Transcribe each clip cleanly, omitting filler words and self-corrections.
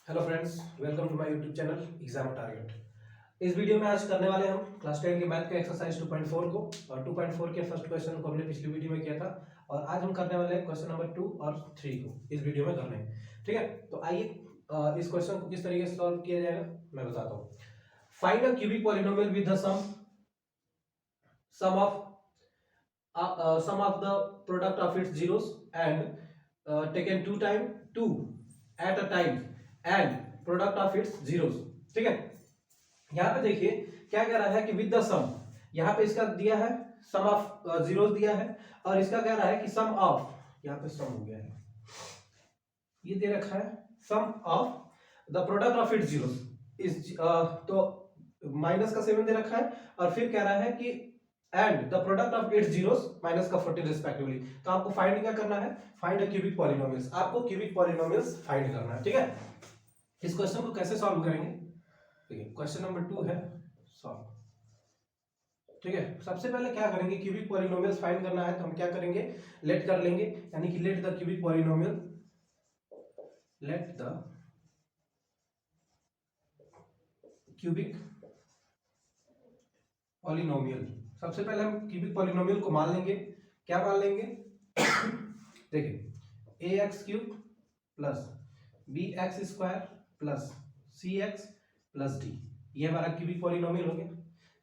Hello friends, welcome to my YouTube channel exam target. इस video में आज करने वाले हम क्लास 10 के मैथ के एक्सरसाइज 2.4 को, और 2.4 के फर्स्ट क्वेश्चन को हमने पिछली वीडियो में किया था, और आज हम करने वाले हैं क्वेश्चन नंबर 2 और 3 को इस वीडियो में करने हैं। ठीक है, तो आइए इस क्वेश्चन को किस तरीके से सॉल्व किया जाएगा मैं बताता हूँ। Find a cubic polynomial with the sum of the product of its zeros and taken two at a time and product of its zeros। ठीक है, यहाँ पे देखिए क्या कह रहा है कि विद द सम, यहाँ पे इसका दिया है सम ऑफ जीरोस दिया है, और इसका कह रहा है कि सम ऑफ, यहाँ पे सम हो गया है, ये दे रखा है sum of the product of its zeros इस तो माइनस का 7 दे रखा है, और फिर कह रहा है कि and the product of its zeros minus का 14 रिस्पेक्टिवली। तो आपको फाइंड क्या करना है, फाइंड अ क्यूबिक पॉलिनोमियल्स, आपको क्यूबिक पॉलिनोमियल्स फाइंड करना है। ठीक है, इस क्वेश्चन को कैसे सॉल्व करेंगे, ठीक है, क्वेश्चन नंबर 2 है सॉल्व। ठीक है, सबसे पहले क्या करेंगे, क्यूबिक पॉलिनोमियल्स फाइंड करना है, तो हम क्या करेंगे, लेट कर लेंगे, यानी कि late the cubic polynomial, late the cubic polynomial. सबसे पहले हम क्यूबिक पॉलिनोमियल को मान लेंगे, क्या मान लेंगे देखिए A x cube plus B x square plus C X plus D, ये हमारा क्यूबिक पॉलिनोमियल हो गया।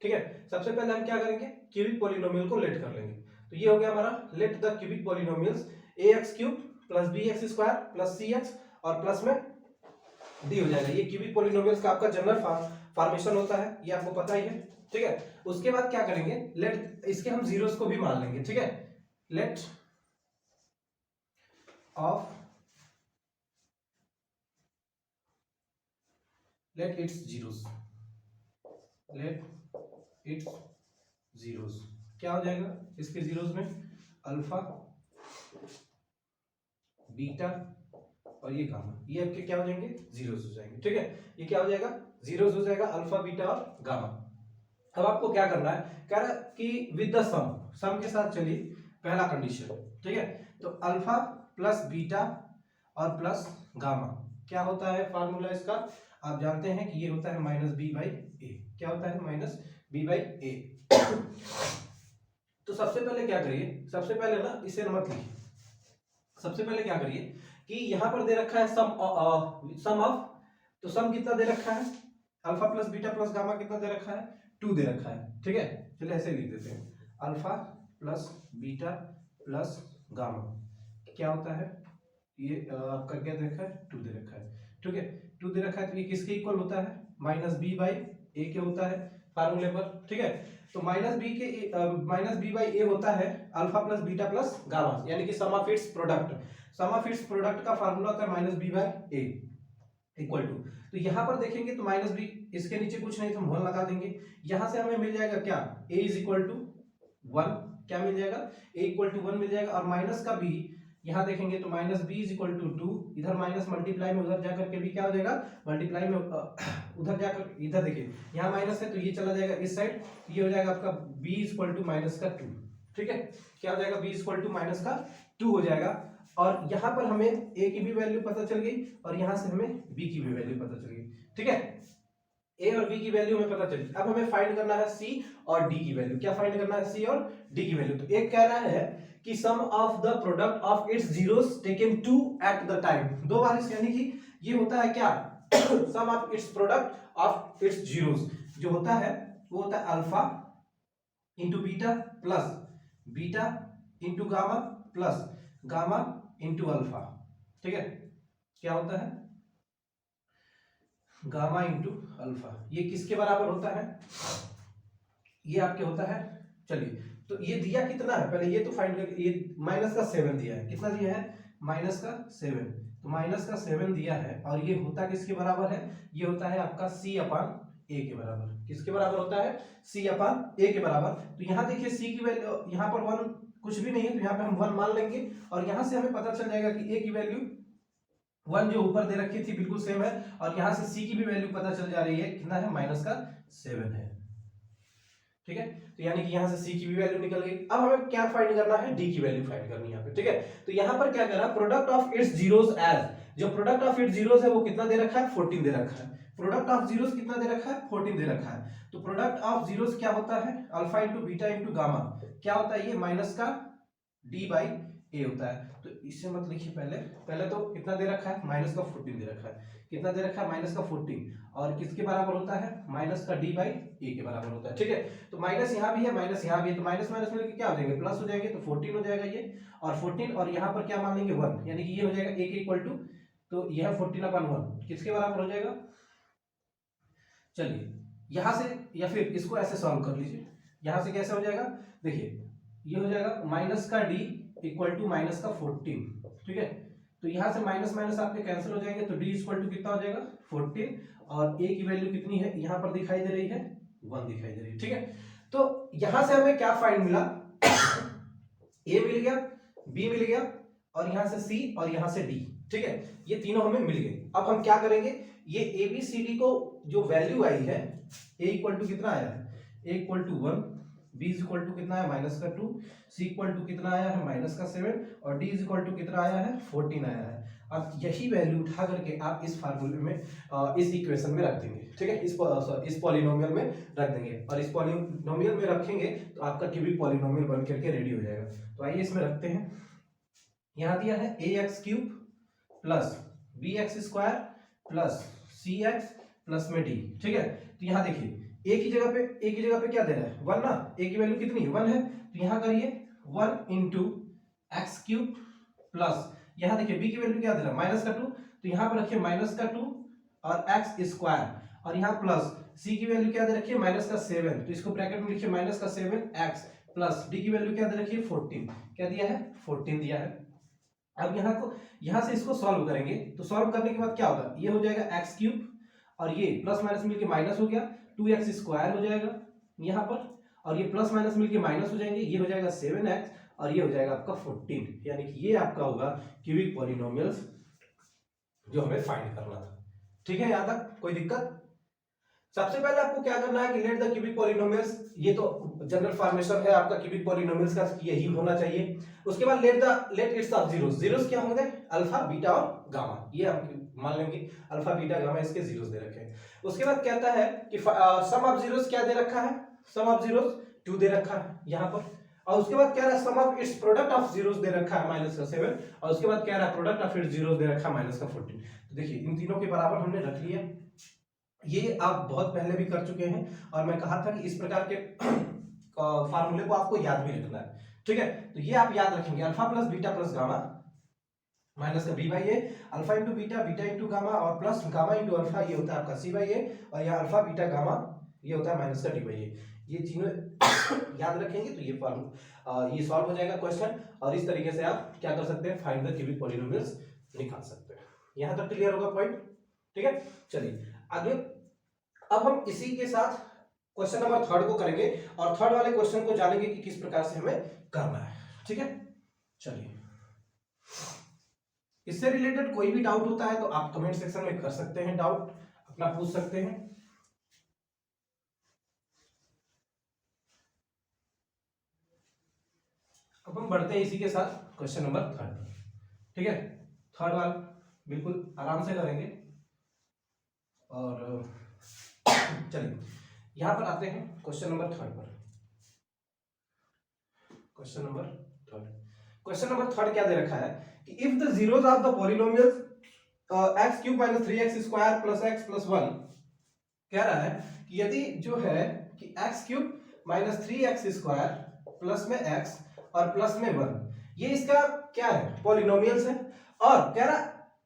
ठीक है, सबसे पहले हम क्या करेंगे, क्यूबिक पॉलिनोमियल को लेट कर लेंगे, तो ये हो गया हमारा let the cubic polynomials a x cube plus B x square plus C x और प्लस में डी हो जाएगा। ये क्यूबिक पॉलिनोमियल्स का आपका जनरल फॉर्मेशन होता है, ये आपको पता ही है। ठीक है, उसके बाद क्या करेंगे, लेट इसके हम जीरोस को भी मान लेंगे। ठीक है, let of let its zeros, let its zeros क्या हो जाएगा, इसके जीरोस में अल्फा बीटा और ये गामा, ये आपके क्या हो जाएंगे, जीरोस हो जाएंगे। ठीक है, ये क्या हो जाएगा, जीरोस हो जाएगा, अल्फा बीटा और गामा। अब आपको क्या करना है, कह रहा है कि विद द सम, सम के साथ चलिए पहला कंडीशन। ठीक है, तो अल्फा प्लस बीटा और प्लस गामा क्या होता है फार्मूला इसका, आप जानते हैं कि ये होता है माइनस बी बाई ए। क्या होता है, माइनस बी बाई ए। तो सबसे पहले क्या करिए, सबसे पहले ना इसे मत लिखिए, सबसे पहले क्या करिए कि यहां पर दे रखा है सम ऑफ, तो सम कितना दे रखा है, alpha plus beta plus gamma कितना दे रखा है, 2 दे रखा है। ठीक है, चलिए ऐसे लिख देते हैं, alpha plus beta plus gamma क्या होता है, ये आपका क्या दे रखा है, 2 दे रखा है। ठीक है, 2 दे रखा है, तो ये किसके इक्वल होता है, माइनस बी बाई ए के होता है फार्मूले पर। ठीक है, तो माइनस बी बाई ए होता है alpha plus beta plus gamma, यानी कि sum of its product, sum of its product का फार्मूला होता है minus B by A equal to, तो यहां पर देखेंगे तो माइनस बी, इसके नीचे कुछ नहीं तो हम 1 लगा देंगे, यहां से हमें मिल जाएगा क्या, a इज इक्वल टू 1, क्या मिल जाएगा, a इक्वल टू 1 मिल जाएगा, और माइनस का b यहां देखेंगे तो minus b is equal to 2, इधर माइनस मल्टीप्लाई में उधर जाकर के भी क्या हो जाएगा, मल्टीप्लाई में उधर जाकर इधर देखिए यहां माइनस है तो ये चला जाएगा इस साइड, ये हो जाएगा आपका b is equal to minus का 2। ठीक है, क्या हो जाएगा, b is equal to minus का 2 हो जाएगा, और यहां पर हमें a की भी वैल्यू पता चल गई और यहां से हमें b की भी वैल्यू पता चल गई। ठीक है, a और b की वैल्यू हमें पता चली, अब हमें फाइंड करना है c और d की वैल्यू। क्या फाइंड करना है, c और d की वैल्यू। तो एक कह रहा है कि sum of the product of its zeros taken 2 at the time, दो बार, यानी कि ये होता है क्या sum of its product of its zeros, जो होता है वो होता है alpha into beta plus beta into gamma plus gamma into alpha. ठीक है, क्या होता है, गामा इंटू अल्फा, ये किसके बराबर होता है, ये आपके होता है, चलिए तो ये दिया कितना है पहले ये तो फाइंड कर, ये माइनस का 7 दिया है, कितना दिया है, माइनस का 7, तो माइनस का 7 दिया है, और ये होता किसके बराबर है, ये होता है आपका c अपान a के बराबर। किसके बराबर होता है, c अपान a के बराबर। तो यहाँ देखिए c की वैल्यू, यहाँ पर 1 कुछ भी नहीं है तो यहाँ पे हम 1 मान लेंगे, और यहाँ से हमें पता चल जाएगा कि a की वैल्यू 1 जो ऊपर दे रखी थी बिल्कुल सेम है, और यहाँ से c की भी वैल्यू पता चल जा रही है, कितना है, माइनस का 7 है। ठीक है। तो यानी कि यहां से सी की भी वैल्यू निकल गई। अब हमें क्या फाइंड करना है, डी की वैल्यू फाइंड करनी है यहाँ पे, ठीक है। तो यहां पर क्या करा, product of its zeros as, जो प्रोडक्ट ऑफ इट्स जीरोस है वो कितना दे रखा है, 14 दे रखा है। प्रोडक्ट ऑफ जीरोस कितना दे रखा है, 14 दे रखा है। तो प्रोडक्ट ऑफ जीरोस क्या होता है, alpha into beta into gamma, क्या होता है ये माइनस का डी बाई ए होता है। तो इससे मत लिखिए, पहले तो कितना दे रखा है, माइनस का 14 दे रखा है। कितना दे रखा है, माइनस का 14, और किसके बराबर होता है, माइनस का डी बाई ए के बराबर होता है, ठीक है। तो माइनस यहाँ भी है, माइनस यहाँ भी है, तो माइनस माइनस मिलकर क्या हो जाएंगे, प्लस हो जाएंगे, तो 14 हो जाएगा ये, और 14 और यहाँ पर क्या मान लेंगे 1, यानी कि ये हो जाएगा ए के इक्वल टू, तो यह 14/1 किसके बराबर हो जाएगा। चलिए यहां से, या फिर इसको ऐसे सॉल्व कर लीजिए, यहां से कैसे हो जाएगा, देखिए ये हो जाएगा माइनस का डी इक्वल टू माइनस का 14, ठीक है। तो यहां से माइनस माइनस आपके कैंसिल हो जाएंगे, तो डी इक्वल टू कितना हो जाएगा 14, और ए की वैल्यू कितनी है यहां पर दिखाई दे रही है 1 दिखाई दे रही है, ठीक है। तो यहां से हमें क्या फाइंड मिला, ए मिल गया, बी मिल गया, और यहां से सी और यहां से डी, ठीक है। ये तीनों हमें मिल गए। अब हम क्या करेंगे, ये ए बी सी डी को जो वैल्यू आई है, ए इक्वल टू कितना आया है, A equal to 1, B is equal to कितना है माइनस का 2, सी इक्वल टू कितना आया है माइनस का 7, और डी इज इक्वल टू कितना आया है 14 आया है। अब यही वैल्यू उठा करके आप इस फार्मूले में, इस इक्वेशन में रख देंगे, ठीक है, इस पॉलिनोमियल में रख देंगे, और इस पॉलिनोमियल में रखेंगे तो आपका क्यूबिक पॉलिनोमियल बन करके रेडी हो जाएगा। तो आइए इसमें रखते हैं। यहाँ दिया है A x cube plus B x square plus C X plus में डी, ठीक है। तो यहाँ देखिए ए की जगह पे क्या दे रहा है 1 ना, ए की वैल्यू कितनी है 1 है, तो यहाँ करिए 1 इंटू एक्स क्यूब प्लस, यहाँ देखिए बी की वैल्यू क्या दे रहा है माइनस का 2, तो यहाँ पर रखिए माइनस का 2 और एक्स स्क्वायर, और यहाँ प्लस सी की वैल्यू क्या दे रखी है माइनस का 7, तो इसको ब्रैकेट में लिखिए माइनस का 7 एक्स प्लस डी की वैल्यू क्या दे रखी है 14, क्या दिया है 14 दिया है। अब यहाँ से इसको सॉल्व करेंगे, तो सॉल्व करने के बाद क्या होगा, ये हो जाएगा एक्स क्यूब, और ये प्लस माइनस मिलके माइनस हो गया, 2x स्क्वायर हो जाएगा यहाँ पर, और ये प्लस माइनस मिलके माइनस हो जाएंगे, ये हो जाएगा 7x, और ये हो जाएगा आपका 14, यानी कि ये आपका होगा क्यूबिक पॉलिनोमियल्स जो हमें फाइंड करना था, ठीक है। यहाँ तक कोई दिक्कत। सबसे पहले आपको क्या करना है कि लेट द क्यूबिक पॉलिनोमियल्स, ये तो जनरल फॉर्मेशन है आपका क्यूबिक पॉलिनोमियल्स का, यही होना चाहिए। उसके बाद लेट इट्स ऑफ जीरोस क्या होंगे, अल्फा बीटा और गामा, ये हम मान लेंगे अल्फा बीटा गामा इसके जीरोस दे रखे हैं। उसके बाद कहता है कि सम ऑफ जीरोस क्या दे रखा है, सम ऑफ जीरोस 2 दे रखा है यहाँ पर, और उसके बाद कह रहा है sum of its product of zeros दे रखा है माइनस का 7, और उसके बाद कह रहा है प्रोडक्ट ऑफ इट्स जीरोस दे रखा है माइनस का 14। तो देखिए इन तीनों के बराबर हमने रख लिया, ये आप बहुत पहले भी कर चुके हैं, और मैं कहा था कि इस प्रकार के फार्मूले को आपको याद भी रखना है, ठीक है। तो ये आप याद रखेंगे, alpha plus beta plus gamma minus का B by A, alpha into beta, beta into gamma, और प्लस गामा इंटू अल्फा, ये होता है आपका सी बाई ए, और यहाँ अल्फा बीटा गामा ये होता है माइनस का डी बाई ए। ये तीनों याद रखेंगे तो ये सॉल्व हो जाएगा क्वेश्चन, और इस तरीके से आप क्या कर सकते हैं, फाइंड द क्यूबिक पॉलिनोमियल्स निकाल सकते हैं। यहाँ तक क्लियर होगा पॉइंट, ठीक है। चलिए आगे, अब हम इसी के साथ क्वेश्चन नंबर 3 को करेंगे, और 3 वाले क्वेश्चन को जानेंगे कि किस प्रकार से हमें करना है, ठीक है। चलिए, इससे रिलेटेड कोई भी डाउट होता है तो आप कमेंट सेक्शन में कर सकते हैं, डाउट अपना पूछ सकते हैं। अब हम बढ़ते हैं इसी के साथ क्वेश्चन नंबर 3, ठीक है। 3 वाला बिल्कुल आराम से करेंगे, और चलिए यहां पर आते हैं क्वेश्चन नंबर 3 पर। क्वेश्चन नंबर 3 क्या दे रखा है कि if the zeros of the polynomials x cube minus 3x square plus x plus 1, कह रहा है कि यदि जो है कि x cube minus 3x square plus में x और प्लस में 1, ये इसका क्या है पॉलिनोमियल्स है, और कह रहा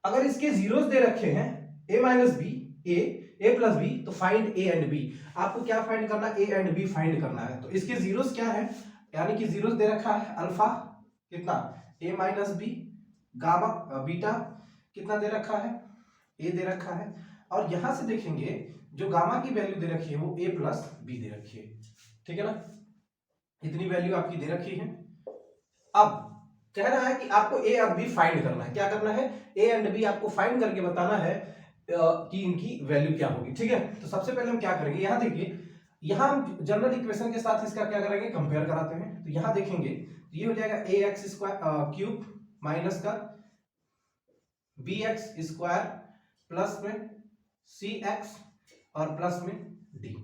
अगर इसके जीरोस दे रखे हैं a minus b, a plus b, तो फाइंड a एंड b। आपको क्या फाइंड करना है, a एंड b फाइंड करना है। तो इसके जीरोस क्या है, यानी कि जीरोस दे रखा है अल्फा कितना a minus b, gamma beta कितना दे रखा है a दे रखा है, और यहां से देखेंगे जो गामा की वैल्यू दे रखी है वो a प्लस बी दे रखी है, ठीक है ना, इतनी वैल्यू आपकी दे रखी है। अब कह रहा है कि आपको a और b फाइंड करना है, क्या करना है, a एंड b आपको फाइंड करके बताना है कि इनकी वैल्यू क्या होगी, ठीक है। तो सबसे पहले हम क्या करेंगे, यहां देखिए यहां हम जनरल इक्वेशन के साथ इसका क्या करेंगे, कंपेयर कराते हैं। तो यहां देखेंगे तो ये हो जाएगा ए एक्स स्क्वायर क्यूब माइनस का बी एक्स स्क्वायर प्लस में सी एक्स और प्लस में डी।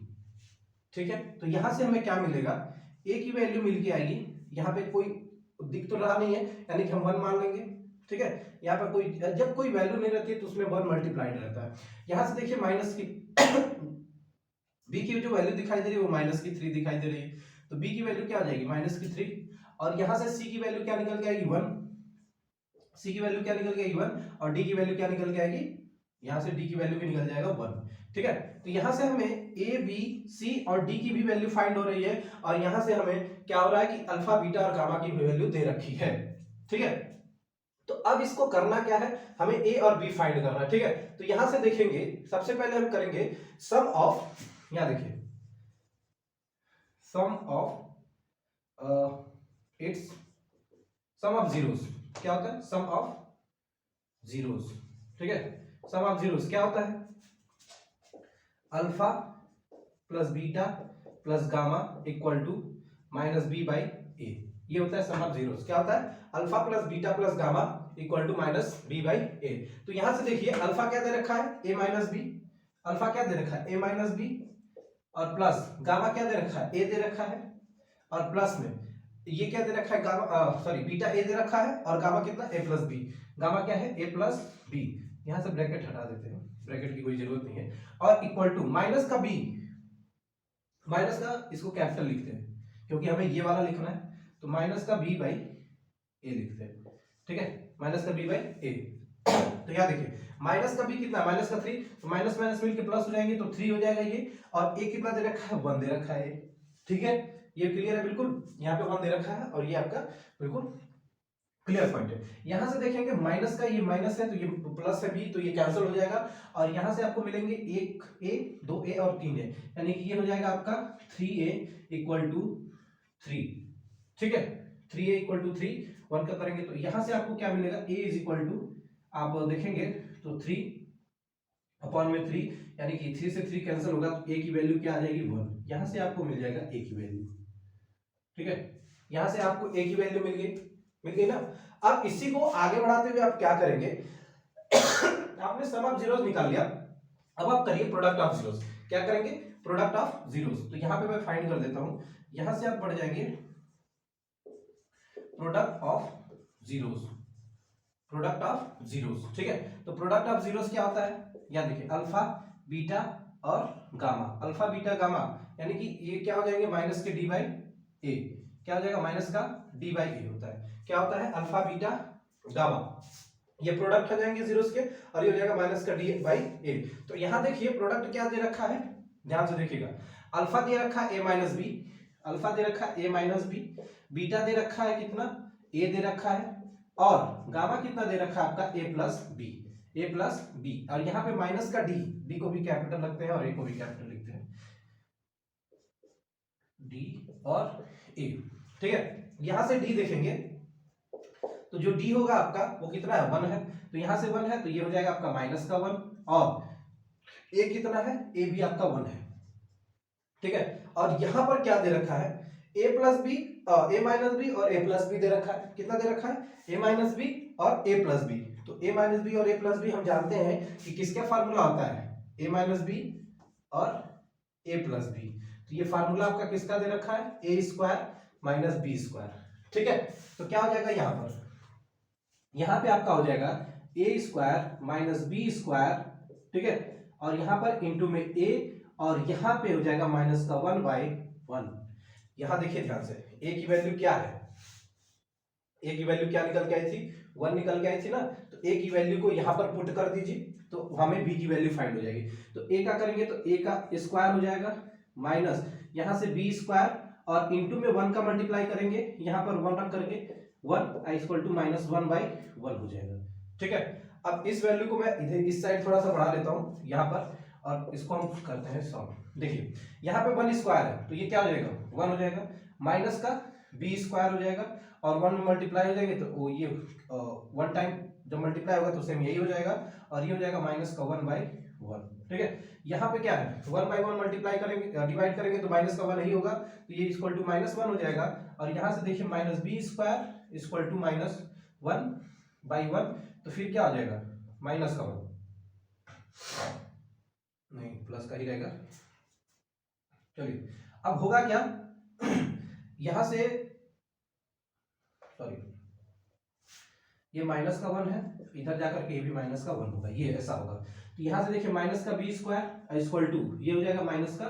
ठीक है, तो यहां से हमें क्या मिलेगा, ए की वैल्यू मिल के आएगी, यहाँ पे कोई दिख तो रहा नहीं है, यानी कि हम 1 मान लेंगे। ठीक है, यहाँ पर कोई जब कोई वैल्यू नहीं रहती है तो उसमें 1 मल्टीप्लाइड रहता है। यहां से देखिए माइनस की बी की जो वैल्यू दिखाई दे रही है वो माइनस की 3 दिखाई दे रही है, तो बी की वैल्यू क्या आ जाएगी माइनस की 3, और यहां से सी की वैल्यू क्या निकल के आएगी 1, सी की वैल्यू क्या निकल के आएगी 1, और डी की वैल्यू क्या निकल के आएगी, यहां से डी की वैल्यू भी निकल जाएगा 1। ठीक है, तो यहां से हमें ए बी सी और डी की भी वैल्यू फाइंड हो रही है, और यहां से हमें क्या हो रहा है कि अल्फा बीटा और गामा की वैल्यू दे रखी है। ठीक है, तो अब इसको करना क्या है, हमें ए और बी फाइंड करना है। ठीक है, तो यहां से देखेंगे सबसे पहले हम करेंगे सम ऑफ, यहां देखिए sum of its sum of zeros, क्या होता है सम ऑफ जीरोस। ठीक है, सम ऑफ जीरोस क्या होता है, alpha plus beta plus gamma equal to minus B by A, ये होता है सम ऑफ जीरोस। क्या होता है, alpha plus beta plus gamma equal to minus B by A. तो यहां से देखिए अल्फा क्या दे रखा है, ए माइनस बी, अल्फा क्या दे रखा है, ए माइनस बी, और प्लस गामा क्या दे रखा है, ए दे रखा है, और प्लस में ये क्या दे रखा है, गामा सॉरी बीटा ए दे रखा है, और गामा कितना ए प्लस बी, गामा क्या है ए प्लस बी, यहां से ब्रैकेट हटा देते हैं, ब्रैकेट की कोई जरूरत नहीं है, और इक्वल टू माइनस का बी, माइनस का इसको कैपिटल लिखते हैं क्योंकि हमें ये वाला लिखना है, तो माइनस का बी बाई ए लिखते हैं। ठीक है, माइनस का बी बाई ए, तो यहाँ देखिए माइनस का बी कितना, माइनस का 3, तो माइनस माइनस मिलके प्लस हो जाएंगे, तो 3 हो जाएगा ये, और ए कितना दे रखा है 1 दे रखा है। ठीक है, ये क्लियर है बिल्कुल, यहाँ पे 1 दे रखा है, और ये आपका बिल्कुल क्लियर पॉइंट है। यहां से देखेंगे माइनस का ये माइनस है तो ये प्लस है बी, तो ये कैंसिल हो जाएगा, और यहां से आपको मिलेंगे 1 ए 2 ए और 3 ए, यानी कि ये हो जाएगा आपका 3a इक्वल टू 3। ठीक है, 3a इक्वल टू 3 1 का करेंगे तो यहां से आपको क्या मिलेगा, a इज इक्वल टू, आप देखेंगे तो 3 अपॉन में 3, यानी कि 3 से 3 कैंसिल होगा, तो a की वैल्यू क्या आ जाएगी 1, यहां से आपको मिल जाएगा a की वैल्यू। ठीक है, यहां से आपको a की वैल्यू मिल गई ना। अब इसी को आगे बढ़ाते हुए आप क्या करेंगे आपने सम ऑफ जीरोस निकाल लिया, अब आप करिए प्रोडक्ट ऑफ जीरोस। क्या करेंगे, प्रोडक्ट ऑफ जीरोस, तो यहां पे मैं फाइंड कर देता हूं, यहां से आप बढ़ जाएंगे product of zeros, product of zeros. ठीक है, तो प्रोडक्ट ऑफ जीरोस क्या होता है, या देखिए अल्फा बीटा और गामा, अल्फा बीटा गामा, यानी कि ये क्या हो जाएंगे माइनस के डी बाई ए, क्या हो जाएगा माइनस का डी बाई ए होता है, क्या होता है अल्फा बीटा गामा, ये प्रोडक्ट हो जाएंगे जीरोस के, और ये हो जाएगा माइनस का डी बाई ए। तो यहां देखिए प्रोडक्ट क्या दे रखा है, ध्यान से देखिएगा, अल्फा दे रखा है ए माइनस बी, अल्फा दे रखा है ए माइनस बी, बीटा दे रखा है कितना ए दे रखा है, और गामा कितना दे रखा है आपका ए प्लस बी, ए प्लस बी, और यहाँ पे माइनस का डी, डी को भी कैपिटल रखते हैं और ए को भी कैपिटल लिखते हैं, डी और ए। ठीक है, यहां से डी देखेंगे तो जो डी होगा आपका वो कितना है 1 है, तो यहां से 1 है तो ये हो जाएगा आपका माइनस का 1, और ए कितना है, ए भी आपका 1 है। ठीक है, और यहां पर क्या दे रखा है, ए प्लस बी, ए माइनस बी और ए प्लस बी दे रखा है, कितना दे रखा है ए माइनस बी और ए प्लस बी, तो ए माइनस बी और ए प्लस बी हम जानते हैं कि किसका फार्मूला होता है, ए माइनस बी और ए प्लस बी, तो ये फार्मूला आपका किसका दे रखा है, ए स्क्वायर माइनस बी स्क्वायर। ठीक है, तो क्या हो जाएगा यहां पर, यहां पे आपका हो जाएगा ए स्क्वायर माइनस बी स्क्वायर। ठीक है, और यहां पर इंटू में ए, और यहां पे हो जाएगा माइनस का 1 बाई 1। यहां देखिए ध्यान से, ए की वैल्यू क्या है, ए की वैल्यू क्या निकल के आई थी 1 निकल के आई थी ना, तो ए की वैल्यू को यहां पर पुट कर दीजिए तो हमें बी की वैल्यू फाइंड हो जाएगी, तो ए का करेंगे तो ए का स्क्वायर हो जाएगा माइनस यहां से बी स्क्वायर, और इंटू में 1 का मल्टीप्लाई करेंगे, यहां पर 1 रख करके 1 इक्वल टू माइनस 1 बाई 1 हो जाएगा। ठीक है, अब इस वैल्यू को मैं इधर इस साइड थोड़ा सा बढ़ा लेता हूं यहां पर, और इसको हम करते हैं सॉल्व। देखिए यहाँ पे 1 स्क्वायर है तो ये क्या हो जाएगा 1 हो जाएगा, माइनस का बी स्क्वायर हो जाएगा, और 1 में मल्टीप्लाई हो जाएंगे तो वो ये 1 टाइम जब मल्टीप्लाई होगा तो सेम यही हो जाएगा, और ये हो जाएगा माइनस का 1 बाई 1। ठीक है। यहाँ पे क्या है 1/1 मल्टीप्लाई करेंगे डिवाइड करेंगे तो माइनस का 1 ही होगा, तो ये इक्वल टू -1 हो जाएगा। और यहाँ से देखिए -b² इक्वल टू -1/1, तो फिर क्या हो जाएगा माइनस का 1 नहीं प्लस का ही रहेगा। चलिए अब होगा क्या यहां से सॉरी ये माइनस का 1 है, इधर जाकर के ये भी माइनस का 1 होगा, ये ऐसा होगा। तो यहां से देखिए माइनस का b² इक्वल टू ये हो जाएगा माइनस का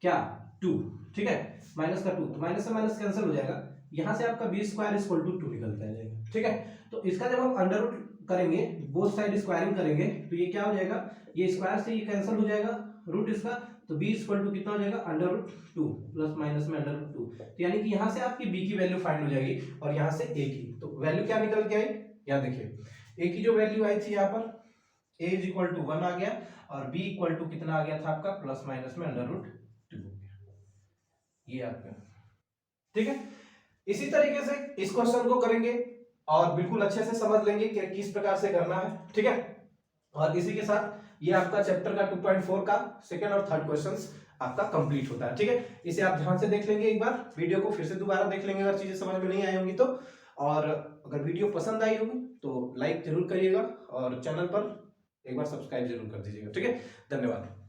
क्या 2, ठीक है, माइनस का 2, तो माइनस से माइनस कैंसिल हो जाएगा। यहां से आपका b² इक्वल टू 2 निकल के आ जाएगा, ठीक है। तो इसका जब हम अंडर रूट करेंगे, बोथ साइड स्क्वायरिंग करेंगे, तो ये क्या हो जाएगा, ये स्क्वायर से ये कैंसिल हो जाएगा रूट इसका, तो b इक्वल टू कितना हो जाएगा √2 प्लस माइनस में √2, तो यानी कि यहाँ से आपकी b की वैल्यू फाइंड हो जाएगी और यहाँ से a की, तो वैल्यू क्या निकल के आई, यहाँ देखिए a की जो वैल्यू आई थी यहाँ पर a इज इक्वल टू 1 आ गया और b इक्वल टू कितना आ गया था आपका प्लस माइनस में √2 हो गया, ये आपका, ठीक है। इसी तरीके से इस क्वेश्चन को करेंगे और बिल्कुल अच्छे से समझ लेंगे कि किस प्रकार से करना है, ठीक है। और इसी के साथ ये आपका चैप्टर का 2.4 का सेकंड और थर्ड क्वेश्चंस आपका कंप्लीट होता है, ठीक है। इसे आप ध्यान से देख लेंगे, एक बार वीडियो को फिर से दोबारा देख लेंगे अगर चीजें समझ में नहीं आई होंगी तो, और अगर वीडियो पसंद आई होगी तो लाइक जरूर करिएगा और चैनल पर एक बार सब्सक्राइब जरूर कर दीजिएगा, ठीक है। धन्यवाद।